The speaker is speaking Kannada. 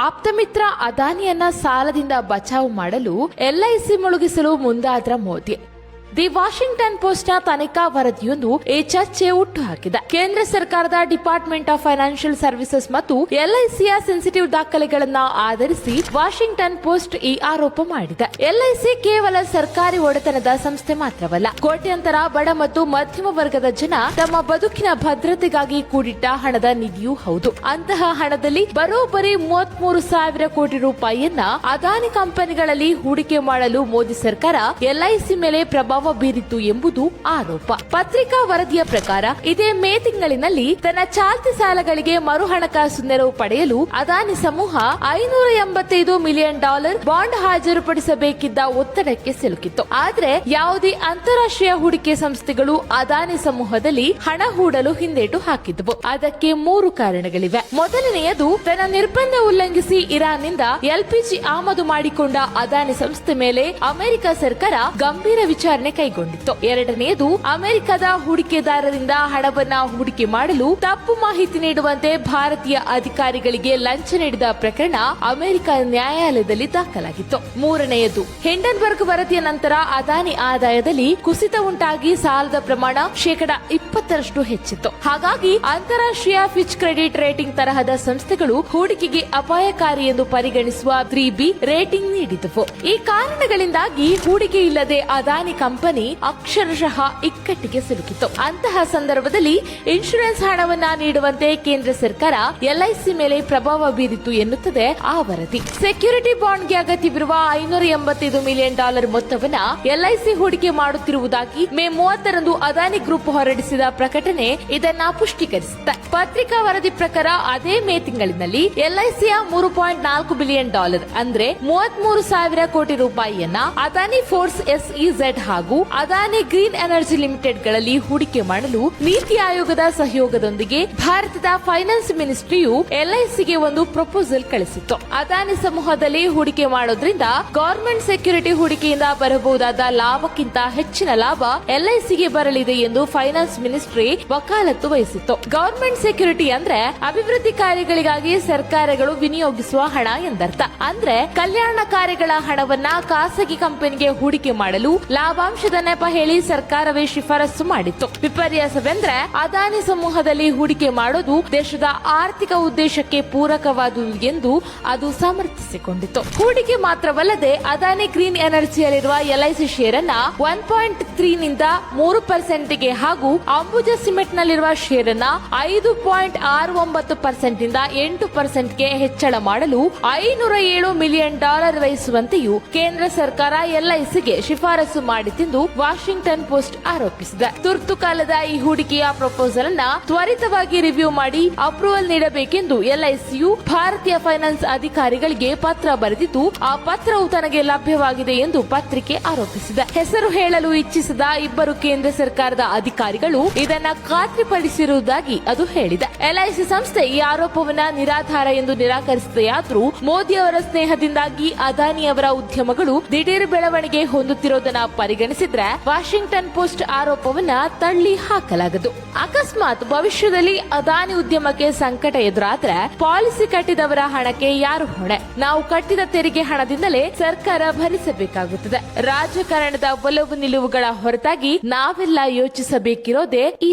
ಆಪ್ತಮಿತ್ರ ಅದಾನಿಯನ್ನ ಸಾಲದಿಂದ ಬಚಾವ್ ಮಾಡಲು ಎಲ್ಐಸಿ ಮುಳುಗಿಸಲು ಮುಂದಾದ್ರ ಮೋದಿ. ದಿ ವಾಷಿಂಗ್ಟನ್ ಪೋಸ್ಟ್ ನ ತನಿಖಾ ವರದಿಯೊಂದು ಈ ಚರ್ಚೆ ಹುಟ್ಟುಹಾಕಿದೆ. ಕೇಂದ್ರ ಸರ್ಕಾರದ ಡಿಪಾರ್ಟ್ಮೆಂಟ್ ಆಫ್ ಫೈನಾನ್ಷಿಯಲ್ ಸರ್ವಿಸಸ್ ಮತ್ತು ಎಲ್ಐಸಿಯ ಸೆನ್ಸಿಟಿವ್ ದಾಖಲೆಗಳನ್ನ ಆಧರಿಸಿ ವಾಷಿಂಗ್ಟನ್ ಪೋಸ್ಟ್ ಈ ಆರೋಪ ಮಾಡಿದೆ. ಎಲ್ಐಸಿ ಕೇವಲ ಸರ್ಕಾರಿ ಒಡೆತನದ ಸಂಸ್ಥೆ ಮಾತ್ರವಲ್ಲ, ಕೋಟ್ಯಾಂತರ ಬಡ ಮತ್ತು ಮಧ್ಯಮ ವರ್ಗದ ಜನ ತಮ್ಮ ಬದುಕಿನ ಭದ್ರತೆಗಾಗಿ ಕೂಡಿಟ್ಟ ಹಣದ ನಿಧಿಯೂ ಹೌದು. ಅಂತಹ ಹಣದಲ್ಲಿ ಬರೋಬ್ಬರಿ 33,000 ಕೋಟಿ ರೂಪಾಯಿಯನ್ನ ಅದಾನಿ ಕಂಪನಿಗಳಲ್ಲಿ ಹೂಡಿಕೆ ಮಾಡಲು ಮೋದಿ ಸರ್ಕಾರ ಎಲ್ಐಸಿ ಮೇಲೆ ಪ್ರಭಾವ ಬೀರಿತು ಎಂಬುದು ಆರೋಪ. ಪತ್ರಿಕಾ ವರದಿಯ ಪ್ರಕಾರ ಇದೇ ಮೇ ತಿಂಗಳಿನಲ್ಲಿ ತನ್ನ ಚಾಲ್ತಿ ಸಾಲಗಳಿಗೆ ಮರು ಹಣಕಾಸು ನೆರವು ಪಡೆಯಲು ಅದಾನಿ ಸಮೂಹ $585 ಮಿಲಿಯನ್ ಬಾಂಡ್ ಹಾಜರುಪಡಿಸಬೇಕಿದ್ದ ಒತ್ತಡಕ್ಕೆ ಸಿಲುಕಿತ್ತು. ಆದರೆ ಯಾವುದೇ ಅಂತಾರಾಷ್ಟ್ರೀಯ ಹೂಡಿಕೆ ಸಂಸ್ಥೆಗಳು ಅದಾನಿ ಸಮೂಹದಲ್ಲಿ ಹಣ ಹೂಡಲು ಹಿಂದೇಟು ಹಾಕಿದ್ದವು. ಅದಕ್ಕೆ 3 ಕಾರಣಗಳಿವೆ. ಮೊದಲನೆಯದು, ತನ್ನ ನಿರ್ಬಂಧ ಉಲ್ಲಂಘಿಸಿ ಇರಾನ್ನಿಂದ ಎಲ್ಪಿಜಿ ಆಮದು ಮಾಡಿಕೊಂಡ ಅದಾನಿ ಸಂಸ್ಥೆ ಮೇಲೆ ಅಮೆರಿಕ ಸರ್ಕಾರ ಗಂಭೀರ ವಿಚಾರಣೆ ಕೈಗೊಂಡಿತ್ತು. ಎರಡನೆಯದು, ಅಮೆರಿಕದ ಹೂಡಿಕೆದಾರರಿಂದ ಹಣವನ್ನ ಹೂಡಿಕೆ ಮಾಡಲು ತಪ್ಪು ಮಾಹಿತಿ ನೀಡುವಂತೆ ಭಾರತೀಯ ಅಧಿಕಾರಿಗಳಿಗೆ ಲಂಚ ನೀಡಿದ ಪ್ರಕರಣ ಅಮೆರಿಕ ನ್ಯಾಯಾಲಯದಲ್ಲಿ ದಾಖಲಾಗಿತ್ತು. ಮೂರನೆಯದು, ಹಿಂಡನ್ಬರ್ಗ್ ವರದಿಯ ನಂತರ ಅದಾನಿ ಆದಾಯದಲ್ಲಿ ಕುಸಿತ ಉಂಟಾಗಿ ಸಾಲದ ಪ್ರಮಾಣ 20% ಹೆಚ್ಚಿತ್ತು. ಹಾಗಾಗಿ ಅಂತಾರಾಷ್ಟ್ರೀಯ ಫಿಚ್ ಕ್ರೆಡಿಟ್ ರೇಟಿಂಗ್ ತರಹದ ಸಂಸ್ಥೆಗಳು ಹೂಡಿಕೆಗೆ ಅಪಾಯಕಾರಿ ಎಂದು ಪರಿಗಣಿಸುವ 3B ರೇಟಿಂಗ್ ನೀಡಿದವು. ಈ ಕಾರಣಗಳಿಂದಾಗಿ ಹೂಡಿಕೆ ಇಲ್ಲದೆ ಅದಾನಿ ಕಂಪನಿ ಅಕ್ಷರಶಃ ಇಕ್ಕಟ್ಟಿಗೆ ಸಿಲುಕಿತು. ಅಂತಹ ಸಂದರ್ಭದಲ್ಲಿ ಇನ್ಶೂರೆನ್ಸ್ ಹಣವನ್ನ ನೀಡುವಂತೆ ಕೇಂದ್ರ ಸರ್ಕಾರ ಎಲ್ಐಸಿ ಮೇಲೆ ಪ್ರಭಾವ ಬೀರಿತು ಎನ್ನುತ್ತದೆ ಆ ವರದಿ. ಸೆಕ್ಯೂರಿಟಿ ಬಾಂಡ್ಗೆ ಅಗತ್ಯವಿರುವ $585 ಮಿಲಿಯನ್ ಮೊತ್ತವನ್ನ ಎಲ್ಐಸಿ ಹೂಡಿಕೆ ಮಾಡುತ್ತಿರುವುದಾಗಿ ಮೇ 30ರಂದು ಅದಾನಿ ಗ್ರೂಪ್ ಹೊರಡಿಸಿದ ಪ್ರಕಟಣೆ ಇದನ್ನ ಪುಷ್ಟೀಕರಿಸುತ್ತೆ. ಪತ್ರಿಕಾ ವರದಿ ಪ್ರಕಾರ ಅದೇ ಮೇ ತಿಂಗಳಿನಲ್ಲಿ ಎಲ್ಐಸಿಯ $3.4 ಬಿಲಿಯನ್ ಅಂದ್ರೆ 33,000 ಕೋಟಿ ರೂಪಾಯಿಯನ್ನ ಅದಾನಿ ಫೋರ್ಸ್ ಎಸ್ಇಝೆಡ್ ಹಾಗೂ ಅದಾನಿ ಗ್ರೀನ್ ಎನರ್ಜಿ ಲಿಮಿಟೆಡ್ ಗಳಲ್ಲಿ ಹೂಡಿಕೆ ಮಾಡಲು ನೀತಿ ಆಯೋಗದ ಸಹಯೋಗದೊಂದಿಗೆ ಭಾರತದ ಫೈನಾನ್ಸ್ ಮಿನಿಸ್ಟ್ರಿಯು ಎಲ್ಐಸಿಗೆ ಒಂದು ಪ್ರಪೋಸಲ್ ಕಳಿಸಿತ್ತು. ಅದಾನಿ ಸಮೂಹದಲ್ಲಿ ಹೂಡಿಕೆ ಮಾಡೋದ್ರಿಂದ ಗವರ್ಮೆಂಟ್ ಸೆಕ್ಯೂರಿಟಿ ಹೂಡಿಕೆಯಿಂದ ಬರಬಹುದಾದ ಲಾಭಕ್ಕಿಂತ ಹೆಚ್ಚಿನ ಲಾಭ ಎಲ್ಐಸಿಗೆ ಬರಲಿದೆ ಎಂದು ಫೈನಾನ್ಸ್ ಮಿನಿಸ್ಟ್ರಿ ವಕಾಲತ್ತು ವಹಿಸಿತ್ತು. ಗವರ್ಮೆಂಟ್ ಸೆಕ್ಯೂರಿಟಿ ಅಂದ್ರೆ ಅಭಿವೃದ್ಧಿ ಕಾರ್ಯಗಳಿಗಾಗಿ ಸರ್ಕಾರಗಳು ವಿನಿಯೋಗಿಸುವ ಹಣ ಎಂದರ್ಥ. ಅಂದ್ರೆ ಕಲ್ಯಾಣ ಕಾರ್ಯಗಳ ಹಣವನ್ನ ಖಾಸಗಿ ಕಂಪನಿಗೆ ಹೂಡಿಕೆ ಮಾಡಲು ಲಾಭಾಂಶದ ನೆಪ ಹೇಳಿ ಸರ್ಕಾರವೇ ಶಿಫಾರಸು ಮಾಡಿತ್ತು. ವಿಪರ್ಯಾಸವೆಂದ್ರೆ ಅದಾನಿ ಸಮೂಹದಲ್ಲಿ ಹೂಡಿಕೆ ಮಾಡೋದು ದೇಶದ ಆರ್ಥಿಕ ಉದ್ದೇಶಕ್ಕೆ ಪೂರಕವಾದುದು ಎಂದು ಅದು ಸಮರ್ಥಿಸಿಕೊಂಡಿತ್ತು. ಹೂಡಿಕೆ ಮಾತ್ರವಲ್ಲದೆ ಅದಾನಿ ಗ್ರೀನ್ ಎನರ್ಜಿಯಲ್ಲಿರುವ ಎಲ್ಐಸಿ ಶೇರ್ ಅನ್ನ 1.3 ನಿಂದ 3% ಹಾಗೂ ಅಂಬುಜಾ ಸಿಮೆಂಟ್ ನಲ್ಲಿರುವ ಶೇರ್ ಅನ್ನ 5.69% ನಿಂದ 8% ಹೆಚ್ಚಳ ಮಾಡಲು $507 ಮಿಲಿಯನ್ ವಹಿಸುವಂತೆಯೂ ಕೇಂದ್ರ ಸರ್ಕಾರ ಎಲ್ಐಸಿಗೆ ಶಿಫಾರಸು ಮಾಡಿತೆಂದು ವಾಷಿಂಗ್ಟನ್ ಪೋಸ್ಟ್ ಆರೋಪಿಸಿದೆ. ತುರ್ತು ಕಾಲದ ಈ ಹೂಡಿಕೆಯ ಪ್ರಪೋಸಲ್ ಅನ್ನ ತ್ವರಿತವಾಗಿ ರಿವ್ಯೂ ಮಾಡಿ ಅಪ್ರೂವಲ್ ನೀಡಬೇಕೆಂದು ಎಲ್ಐಸಿಯು ಭಾರತೀಯ ಫೈನಾನ್ಸ್ ಅಧಿಕಾರಿಗಳಿಗೆ ಪತ್ರ ಬರೆದಿದ್ದು, ಆ ಪತ್ರವು ತನಗೆ ಲಭ್ಯವಾಗಿದೆ ಎಂದು ಪತ್ರಿಕೆ ಆರೋಪಿಸಿದೆ. ಹೆಸರು ಹೇಳಲು ಇಚ್ಛಿಸದ ಇಬ್ಬರು ಕೇಂದ್ರ ಸರ್ಕಾರದ ಅಧಿಕಾರಿಗಳು ಇದನ್ನ ಖಾತ್ರಿಪಡಿಸಿರುವುದಾಗಿ ಅದು ಹೇಳಿದೆ. ಎಲ್ಐಸಿ ಸಂಸ್ಥೆ ಈ ಆರೋಪವನ್ನ ನಿರಾಧಾರ ಎಂದು ನಿರಾಕರಿಸಿದೆಯಾದರೂ ಮೋದಿ ಅವರ ಸ್ನೇಹದಿಂದಾಗಿ ಅದಾನಿ ಅವರ ಉದ್ಯಮಗಳು ದಿಢೀರ್ ಬೆಳವಣಿಗೆ ಹೊಂದುತ್ತಿರುವುದನ್ನ ಪರಿಗಣಿಸಿದ್ರೆ ವಾಷಿಂಗ್ಟನ್ ಪೋಸ್ಟ್ ಆರೋಪವನ್ನ ತಳ್ಳಿ ಹಾಕಲಾಗದು. ಅಕಸ್ಮಾತ್ ಭವಿಷ್ಯದಲ್ಲಿ ಅದಾನಿ ಉದ್ಯಮಕ್ಕೆ ಸಂಕಟ ಎದುರಾದ್ರೆ ಪಾಲಿಸಿ ಕಟ್ಟಿದವರ ಹಣಕ್ಕೆ ಯಾರು ಹೊಣೆ? ನಾವು ಕಟ್ಟಿದ ತೆರಿಗೆ ಹಣದಿಂದಲೇ ಸರ್ಕಾರ ಭರಿಸಬೇಕಾಗುತ್ತದೆ. ರಾಜಕಾರಣದ ಒಲವು ನಿಲುವುಗಳ ಹೊರತಾಗಿ ನಾವೆಲ್ಲ ಯೋಚಿಸಬೇಕಿರೋದೇ ಈ